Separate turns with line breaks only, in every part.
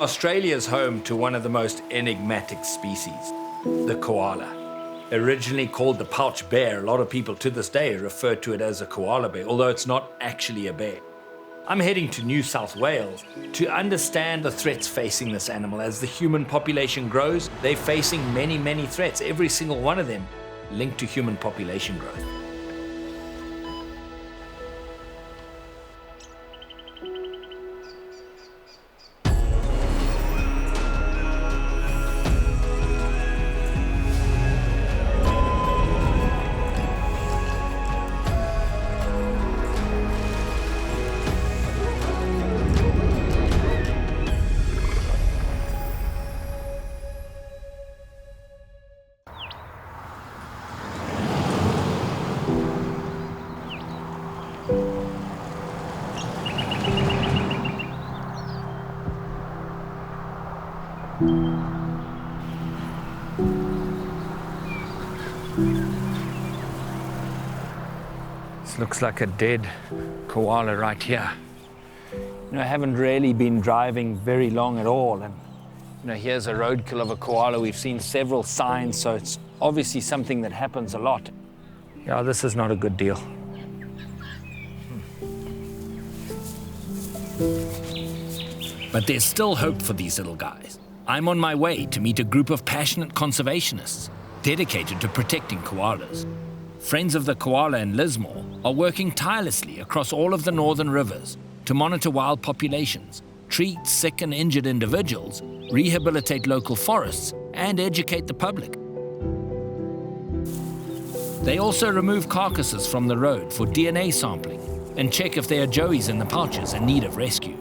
Australia is home to one of the most enigmatic species, the koala. Originally called the pouch bear, a lot of people to this day refer to it as a koala bear, although it's not actually a bear. I'm heading to New South Wales to understand the threats facing this animal. As the human population grows, they're facing many, many threats, every single one of them linked to human population growth. This looks like a dead koala right here. I haven't really been driving very long at all, and here's a roadkill of a koala. We've seen several signs, so it's obviously something that happens a lot. Yeah, this is not a good deal. But there's still hope for these little guys. I'm on my way to meet a group of passionate conservationists dedicated to protecting koalas. Friends of the Koala in Lismore are working tirelessly across all of the northern rivers to monitor wild populations, treat sick and injured individuals, rehabilitate local forests, and educate the public. They also remove carcasses from the road for DNA sampling and check if there are joeys in the pouches in need of rescue.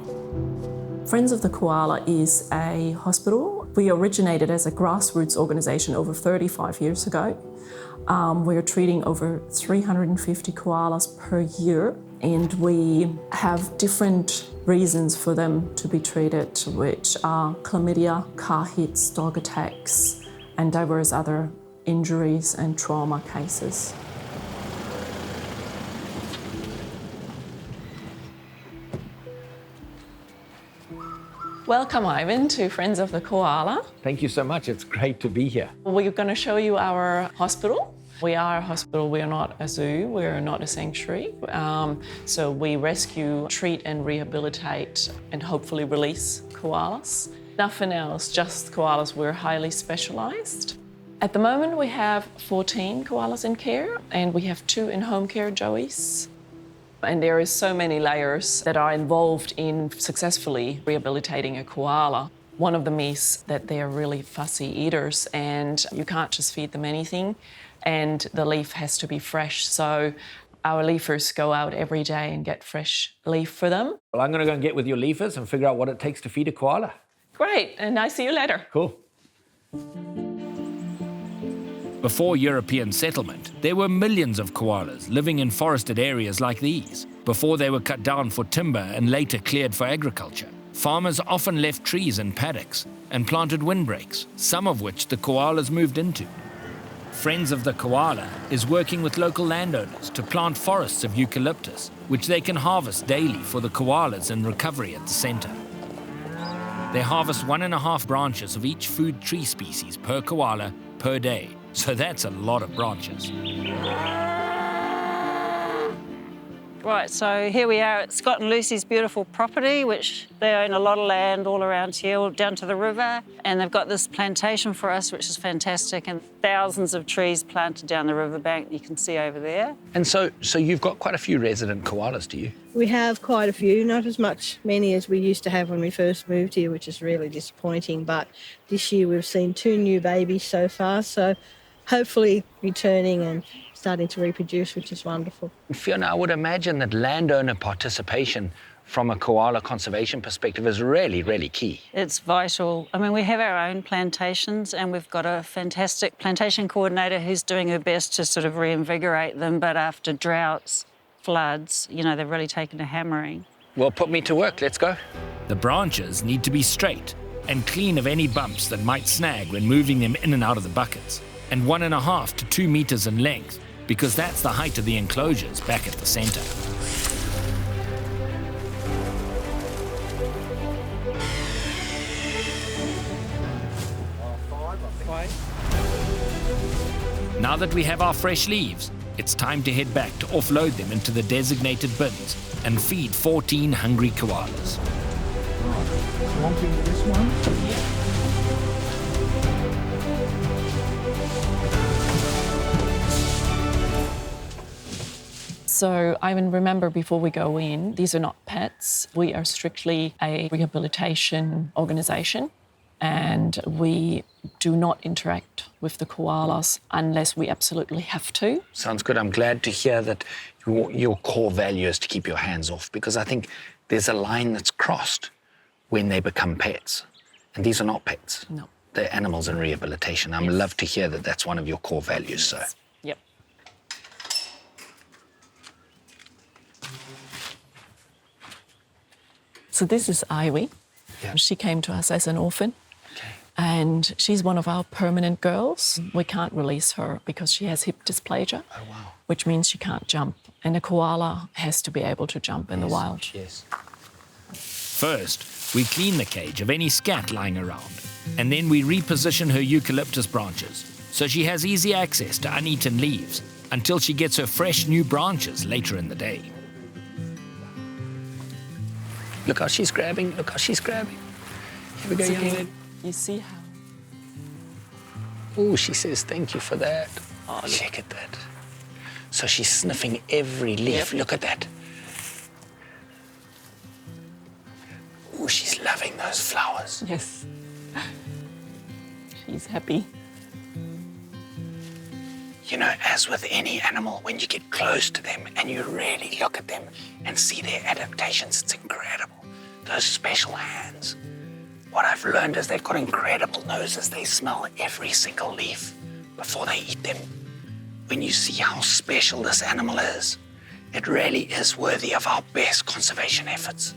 Friends of the Koala is a hospital. We originated as a grassroots organisation over 35 years ago. We're treating over 350 koalas per year, and we have different reasons for them to be treated, which are chlamydia, car hits, dog attacks, and diverse other injuries and trauma cases. Welcome, Ivan, to Friends of the Koala.
Thank you so much. It's great to be here.
We're going to show you our hospital. We are a hospital, we are not a zoo, we are not a sanctuary. So we rescue, treat and rehabilitate and hopefully release koalas. Nothing else, just koalas. We're highly specialised. At the moment we have 14 koalas in care and we have 2 in-home care joeys. And there is so many layers that are involved in successfully rehabilitating a koala. One of them is that they are really fussy eaters and you can't just feed them anything. And the leaf has to be fresh. So our leafers go out every day and get fresh leaf for them.
Well, I'm going to go and get with your leafers and figure out what it takes to feed a koala.
Great, and I see you later.
Cool.
Before European settlement, there were millions of koalas living in forested areas like these, before they were cut down for timber and later cleared for agriculture. Farmers often left trees in paddocks and planted windbreaks, some of which the koalas moved into. Friends of the Koala is working with local landowners to plant forests of eucalyptus, which they can harvest daily for the koalas in recovery at the centre. They harvest 1.5 branches of each food tree species per koala per day, so that's a lot of branches.
Right, so here we are at Scott and Lucy's beautiful property, which they own a lot of land all around here, all down to the river. And they've got this plantation for us, which is fantastic, and thousands of trees planted down the riverbank you can see over there.
And so you've got quite a few resident koalas, do you?
We have quite a few, not as many as we used to have when we first moved here, which is really disappointing. But this year we've seen 2 new babies so far, so hopefully returning and starting to reproduce, which is wonderful.
Fiona, I would imagine that landowner participation from a koala conservation perspective is really, really key.
It's vital. I mean, we have our own plantations and we've got a fantastic plantation coordinator who's doing her best to sort of reinvigorate them, but after droughts, floods, they've really taken a hammering.
Well, put me to work. Let's go.
The branches need to be straight and clean of any bumps that might snag when moving them in and out of the buckets, and 1.5 to 2 meters in length, because that's the height of the enclosures back at the centre.
way.
Now that we have our fresh leaves, it's time to head back to offload them into the designated bins and feed 14 hungry koalas.
Wanting this one?
So I even remember before we go in, these are not pets. We are strictly a rehabilitation organisation, and we do not interact with the koalas unless we absolutely have to.
Sounds good. I'm glad to hear that your core value is to keep your hands off, because I think there's a line that's crossed when they become pets. And these are not pets.
No.
They're animals in rehabilitation. I love to hear that that's one of your core values, so.
Yep. So this is Ivy.
Yeah.
She came to us as an orphan.
Okay.
And she's one of our permanent girls. We can't release her because she has hip dysplasia,
Oh, wow.
which means she can't jump. And a koala has to be able to jump in the wild.
Yes.
First, we clean the cage of any scat lying around, and then we reposition her eucalyptus branches so she has easy access to uneaten leaves until she gets her fresh new branches later in the day.
Look how she's grabbing. Look how she's grabbing. Here we go, young lady.
You see how?
Oh, she says thank you for that.
Oh, look.
Check at that. So she's sniffing every leaf.
Yep.
Look at that. Oh, she's loving those flowers.
Yes. She's happy.
You know, as with any animal, when you get close to them and you really look at them and see their adaptations, it's incredible. Those special hands. What I've learned is they've got incredible noses. They smell every single leaf before they eat them. When you see how special this animal is, it really is worthy of our best conservation efforts.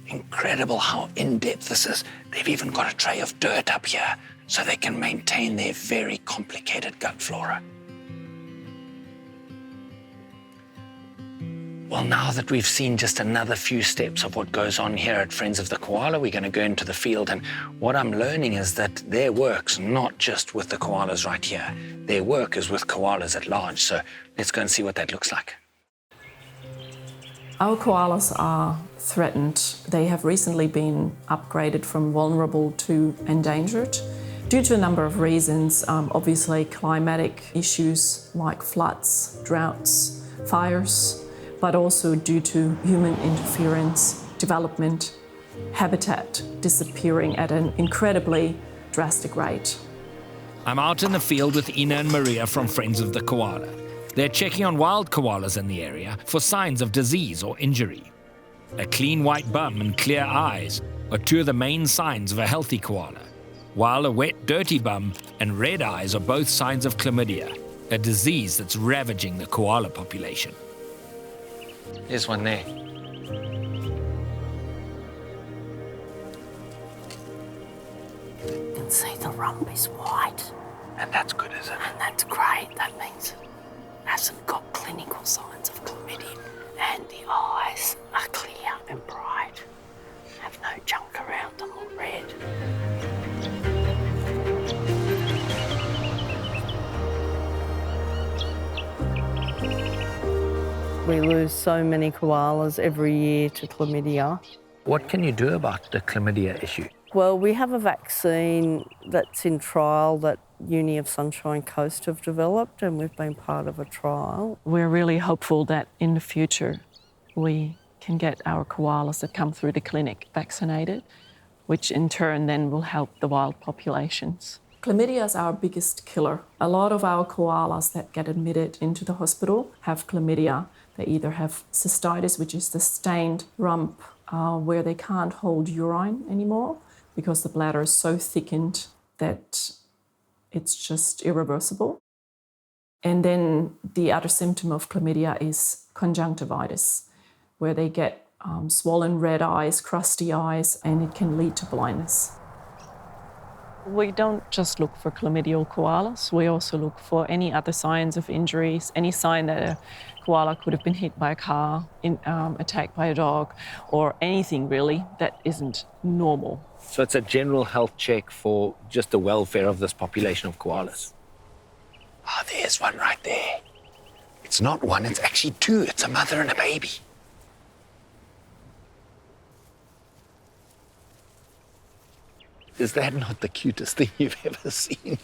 Incredible how in-depth this is. They've even got a tray of dirt up here so they can maintain their very complicated gut flora. Well, now that we've seen just another few steps of what goes on here at Friends of the Koala, we're going to go into the field, and what I'm learning is that their work's not just with the koalas right here. Their work is with koalas at large, so let's go and see what that looks like.
Our koalas are threatened. They have recently been upgraded from vulnerable to endangered due to a number of reasons. Obviously, climatic issues like floods, droughts, fires, but also due to human interference, development, habitat disappearing at an incredibly drastic rate.
I'm out in the field with Ina and Maria from Friends of the Koala. They're checking on wild koalas in the area for signs of disease or injury. A clean white bum and clear eyes are two of the main signs of a healthy koala, while a wet, dirty bum and red eyes are both signs of chlamydia, a disease that's ravaging the koala population.
There's one there.
You can see the rump is white,
And that's good, isn't it?
and that's great. That means it hasn't got clinical signs of chlamydia. And the eyes are clear and bright, have no junk around them or red.
We lose so many koalas every year to chlamydia.
What can you do about the chlamydia issue?
Well, we have a vaccine that's in trial that Uni of Sunshine Coast have developed, and we've been part of a trial.
We're really hopeful that in the future we can get our koalas that come through the clinic vaccinated, which in turn then will help the wild populations. Chlamydia is our biggest killer. A lot of our koalas that get admitted into the hospital have chlamydia. They either have cystitis, which is the stained rump where they can't hold urine anymore because the bladder is so thickened that it's just irreversible. And then the other symptom of chlamydia is conjunctivitis, where they get swollen red eyes, crusty eyes, and it can lead to blindness. We don't just look for chlamydial koalas, we also look for any other signs of injuries, any sign that a koala could have been hit by a car, attacked by a dog, or anything really that isn't normal.
So it's a general health check for just the welfare of this population of koalas. Ah, there's one right there. It's not one, it's actually two. It's a mother and a baby. Is that not the cutest thing you've ever seen?